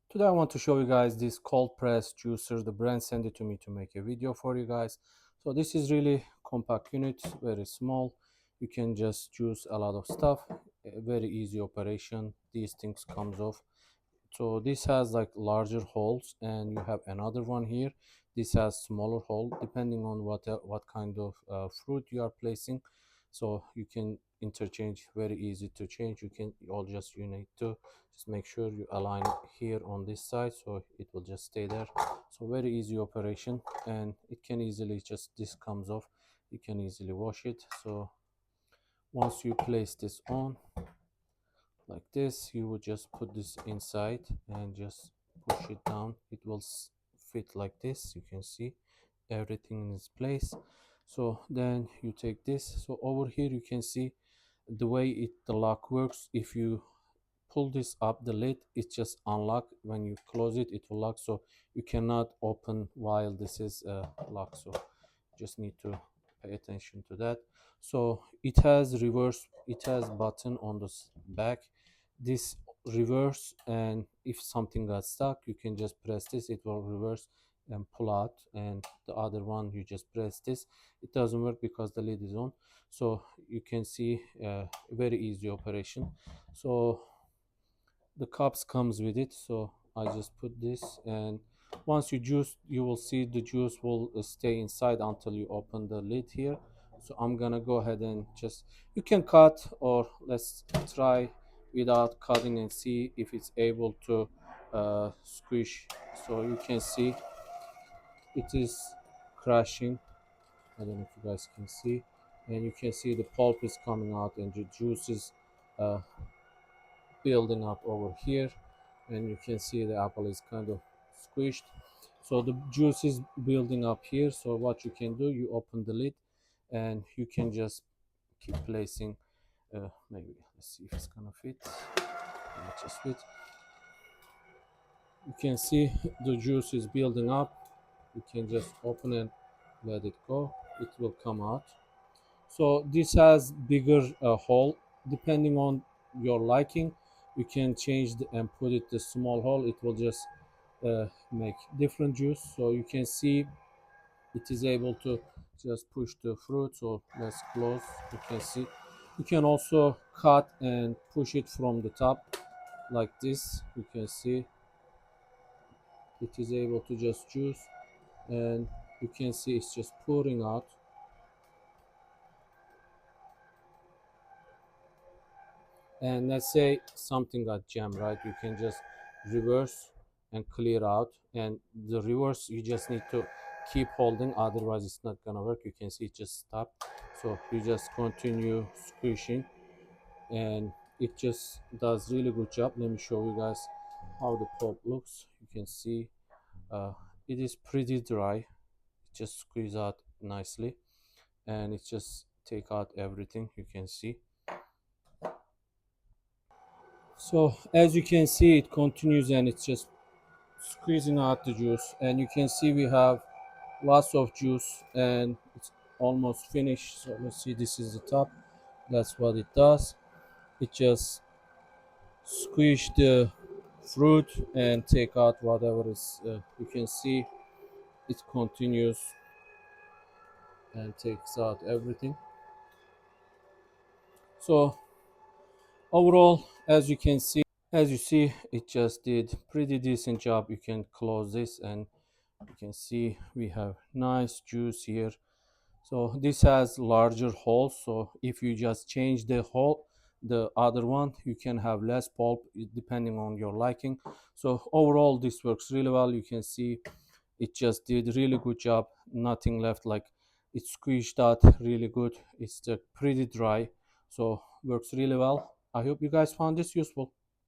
Today I want to show you guys this cold press juicer. The brand sent it to me to make a video for you guys. So this is really compact unit, very small. You can just juice a lot of stuff. A very easy operation. These things comes off. So this has like larger holes, and you have another one here. This has smaller hole depending on what kind of fruit you are placing. So you can interchange, very easy to change. You need to just make sure you align it here on this side so it will just stay there. So very easy operation, and it can easily just, this comes off, you can easily wash it. So once you place this on like this, you would just put this inside and just push it down. It will fit like this. You can see everything in its place. So then you take this. So over here you can see the way the lock works. If you pull this up, the lid, it just unlock. When you close it, it will lock. So you cannot open while this is locked. So just need to pay attention to that. So it has reverse, it has button on the back. This reverse, and if something got stuck, you can just press this, it will reverse and pull out. And the other one, you just press this. It doesn't work because the lid is on. So you can see very easy operation. So the cups comes with it. So I just put this, and once you juice, you will see the juice will stay inside until you open the lid here. So I'm gonna go ahead and just, you can cut, or let's try without cutting and see if it's able to squish. So you can see it is crashing. I don't know if you guys can see, and you can see the pulp is coming out and the juice is uh, building up over here. And you can see the apple is kind of squished, so the juice is building up here. So what you can do, you open the lid and you can just keep placing, maybe let's see if it's gonna fit. It just fit. You can see the juice is building up. You can just open and let it go, it will come out. So this has bigger hole, depending on your liking. You can change and put it the small hole, it will just make different juice. So you can see it is able to just push the fruit. So let's close. You can see you can also cut and push it from the top like this. You can see it is able to just juice, and you can see it's just pouring out. And let's say something got jammed, right, you can just reverse and clear out. And the reverse, you just need to keep holding, otherwise it's not gonna work. You can see it just stopped. So you just continue squishing, and it just does really good job. Let me show you guys how the pulp looks. You can see it is pretty dry. It just squeeze out nicely, and it just take out everything. You can see. So as you can see, it continues and it's just squeezing out the juice. And you can see we have lots of juice and it's almost finished. So let's see, this is the top. That's what it does. It just squish the fruit and take out whatever is, you can see it continues and takes out everything. So overall, as you see, it just did pretty decent job. You can close this, and you can see we have nice juice here. So this has larger holes, so if you just change the hole, the other one, you can have less pulp depending on your liking. So overall this works really well. You can see it just did really good job. Nothing left, like it squished out really good. It's pretty dry, so works really well. I hope you guys found this useful.